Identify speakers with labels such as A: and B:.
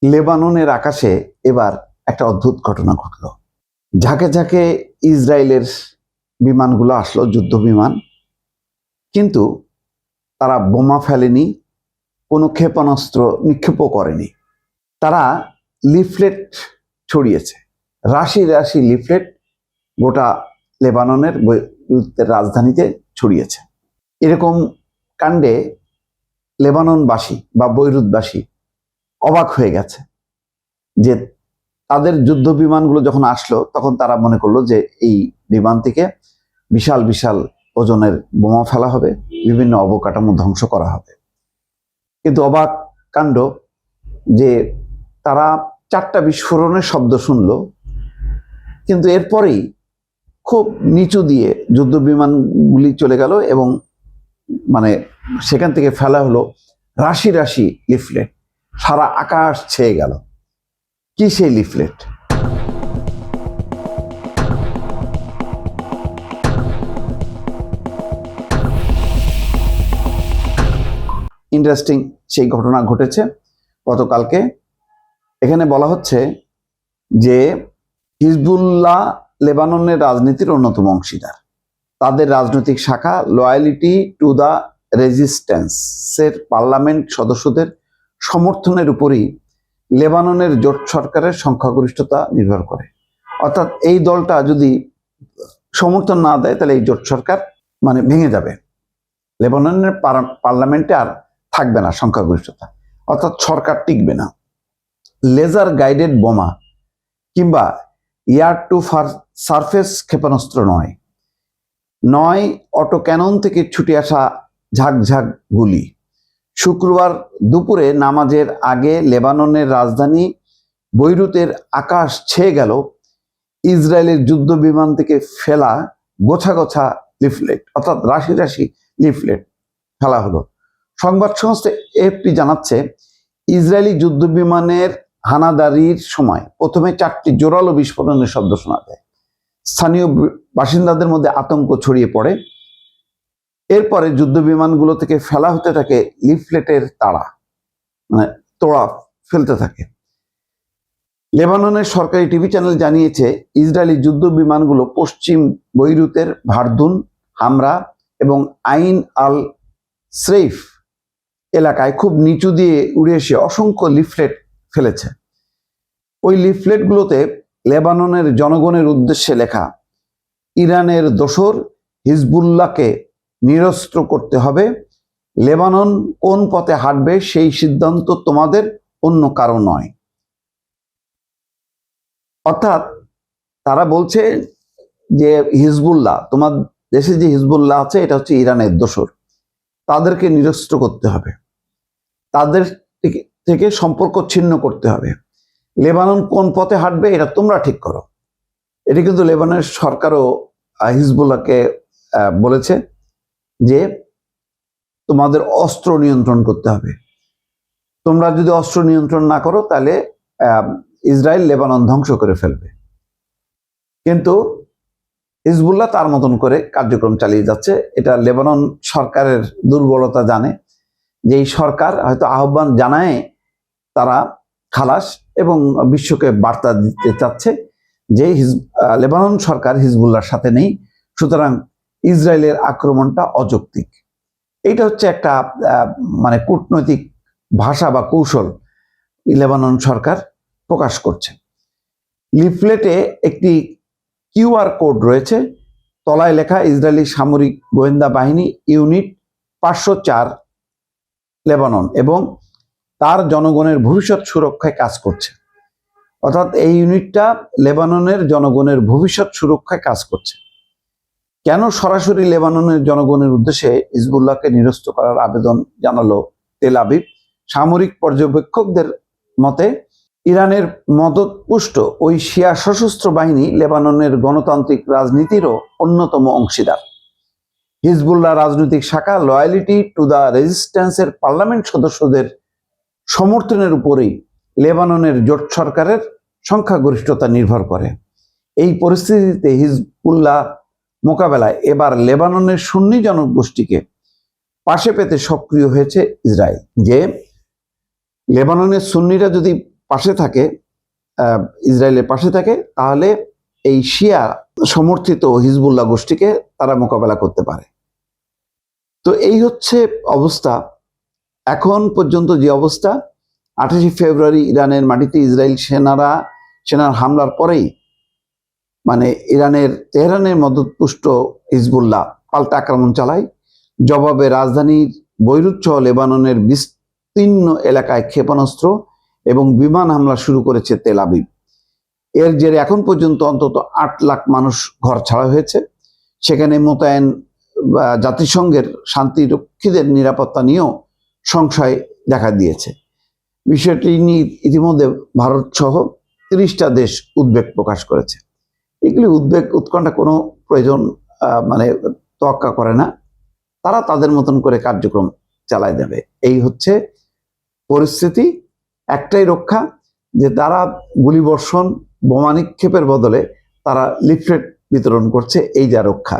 A: লেবাননের আকাশে এবার একটা অদ্ভুত ঘটনা ঘটল। ঝাঁকে ঝাঁকে ইসরায়েলের বিমানগুলো আসলো, যুদ্ধ বিমান, কিন্তু তারা বোমা ফেলেনি, কোনো ক্ষেপণাস্ত্র নিক্ষেপও করেনি। তারা লিফলেট ছড়িয়েছে, রাশি রাশি লিফলেট গোটা লেবাননের রাজধানীতে ছড়িয়েছে। এরকম কাণ্ডে লেবাননবাসী বা বৈরুতবাসী অবাক হয়ে গেছে যে তাদের যুদ্ধ বিমানগুলো যখন আসলো তখন তারা মনে করলো যে এই বিমান থেকে বিশাল বিশাল ওজনের বোমা ফেলা হবে, বিভিন্ন অবকাঠামো ধ্বংস করা হবে। কিন্তু অবাক কাণ্ড যে তারা 4টা বিস্ফোরণের শব্দ শুনলো, কিন্তু এরপরেই খুব নিচু দিয়ে যুদ্ধ বিমানগুলি চলে গেল এবং সেখান থেকে ফেলা হলো রাশি রাশি লিফলেট, সারা আকাশ ছেয়ে গেল। কি সেই লিফলেট? ইন্টারেস্টিং সেই ঘটনা ঘটেছে গতকালকে। এখানে বলা হচ্ছে যে হিজবুল্লাহ লেবাননের রাজনীতির অন্যতম অংশীদার। তাদের রাজনৈতিক শাখা লয়ালিটি টু দ্য রেজিস্ট্যান্সের পার্লামেন্ট সদস্যদের সমর্থনের উপরই লেবাননের জোট সরকারের সংখ্যাগরিষ্ঠতা নির্ভর করে। অর্থাৎ এই দলটা যদি সমর্থন না দেয় তাহলে এই জোট সরকার ভেঙে যাবে, লেবাননের পার্লামেন্টে আর থাকবে না সংখ্যাগরিষ্ঠতা, অর্থাৎ সরকার টিকবে না। লেজার গাইডেড বোমা কিংবা এয়ার টু সারফেস ক্ষেপণাস্ত্র নয় অটো ক্যানন থেকে ছুটে আসা ঝাঁকঝাঁক গুলি। শুক্রবার দুপুরে নামাজের আগে লেবাননের রাজধানী বৈরুতের আকাশ ছেয়ে গেল ইসরায়েলের যুদ্ধ বিমান থেকে ফেলা গোছা গোছা লিফলেট, অর্থাৎ রাশি রাশি লিফলেট ফেলা হলো। সংবাদ সংস্থা এএফপি জানাচ্ছে, ইসরায়েলি যুদ্ধ বিমানের হানাদারির সময় প্রথমে 4টি জোরালো বিস্ফোরণের শব্দ শোনা যায়। স্থানীয় বাসিন্দাদের মধ্যে আতঙ্ক ছড়িয়ে পড়ে। এরপরে যুদ্ধ বিমানগুলো থেকে ফেলা হতে থাকে লিফলেটের তোড়া ফেলতে থাকে। লেবাননের সরকারি টিভি চ্যানেল জানিয়েছে, ইসরায়েলি যুদ্ধ বিমানগুলো পশ্চিম বৈরুতের ভারদুন, হামরা এবং আইন আল শ্রেইফ এলাকায় খুব নিচু দিয়ে উড়ে এসে অসংখ্য লিফলেট ফেলেছে। ওই লিফলেটগুলোতে লেবাননের জনগণের উদ্দেশ্যে লেখা, ইরানের দোসর হিজবুল্লাহকে নিরস্ত্র করতে হবে, লেবানন কোন পথে হাঁটবে সেই সিদ্ধান্ত তোমাদের, অন্য কারো নয়। অর্থাৎ তারা বলছে যে হিজবুল্লাহ, তোমার দেশে যে হিজবুল্লাহ আছে এটা হচ্ছে ইরানের দোসর, তাদেরকে নিরস্ত্র করতে হবে, তাদের থেকে সম্পর্ক ছিন্ন করতে হবে, লেবানন কোন পথে হাঁটবে এটা তোমরা ঠিক করো। এটি কিন্তু লেবাননের সরকারও হিজবুল্লাহকে বলেছে যে তোমাদের অস্ত্র নিয়ন্ত্রণ করতে হবে, তোমরা যদি অস্ত্র নিয়ন্ত্রণ না করো তাহলে ইসরায়েল লেবানন ধ্বংস করে ফেলবে। কিন্তু হিজবুল্লাহ তার মতন করে কার্যক্রম চালিয়ে যাচ্ছে। এটা লেবানন সরকারের দুর্বলতা জানে যে এই সরকার হয়তো আহ্বান জানায় তারা খালাস এবং বিশ্বকে বার্তা দিতে চাচ্ছে যে লেবানন সরকার হিজবুল্লাহর সাথে নেই, সুতরাং ইসরায়েলের আক্রমণটা অযৌক্তিক। এইটা হচ্ছে একটা কূটনৈতিক ভাষা বা কৌশল লেবানন সরকার প্রকাশ করছে। লিফলেটে একটি কিউআর কোড রয়েছে, তলায় লেখা ইসরায়েলি সামরিক গোয়েন্দা বাহিনী ইউনিট 504 লেবানন এবং তার জনগণের ভবিষ্যৎ সুরক্ষায় কাজ করছে। অর্থাৎ এই ইউনিটটা লেবাননের জনগণের ভবিষ্যৎ সুরক্ষায় কাজ করছে। কেন সরাসরি লেবাননের জনগণের উদ্দেশ্যে হিজবুল্লাহকে নিরস্ত করার আবেদন জানালো তেল আবিব? সামরিক পর্যবেক্ষকদের মতে ইরানের মদতপুষ্ট ওই শিয়া সশস্ত্র বাহিনী লেবাননের গণতান্ত্রিক রাজনীতিরও অন্যতম অংশীদার। হিজবুল্লাহ রাজনৈতিক শাখা লয়ালিটি টু দ্য রেজিস্ট্যান্সের পার্লামেন্ট সদস্যদের সমর্থনের উপরেই লেবাননের জোট সরকারের সংখ্যাগরিষ্ঠতা নির্ভর করে। এই পরিস্থিতিতে হিজবুল্লাহ মোকাবেলায় এবার লেবাননের সুন্নি জনগোষ্ঠীকে পাশে পেতে সক্রিয় হয়েছে ইসরায়েল। যে লেবাননের সুন্নিরা যদি পাশে থাকে, ইসরায়েলের পাশে থাকে, তাহলে এই শিয়া সমর্থিত হিজবুল্লাহ গোষ্ঠীকে তারা মোকাবেলা করতে পারে। তো এই হচ্ছে অবস্থা এখন পর্যন্ত। যে অবস্থা, 28 ফেব্রুয়ারি ইরানের মাটিতে ইসরায়েল সেনার হামলার পরেই মানে তেহরানের মদতপুষ্ট হিজবুল্লাহ পাল্টা আক্রমণ চালায়। জবাবে রাজধানীর বৈরুত সহ লেবাননের বিস্তীর্ণ এলাকায় ক্ষেপণাস্ত্র এবং বিমান হামলা শুরু করেছে তেল আবিব। এর জেরে এখন পর্যন্ত অন্তত 8 লাখ মানুষ ঘর ছাড়া হয়েছে। সেখানে মোতায়েন জাতিসংঘের শান্তিরক্ষীদের নিরাপত্তা নিয়েও সংশয় দেখা দিয়েছে। বিষয়টি নিয়ে ইতিমধ্যে ভারত সহ 30টা দেশ উদ্বেগ প্রকাশ করেছে। এগুলি উৎকণ্ঠা কোনো প্রয়োজন মানে তোয়াক্কা করে না। তারা তাদের মতন করে কার্যক্রম চালায় যাবে। এই হচ্ছে পরিস্থিতি। একটাই রক্ষা, যে তারা গুলিবর্ষণ, বোমা নিক্ষেপের বদলে তারা লিফলেট বিতরণ করছে, এই যা রক্ষা।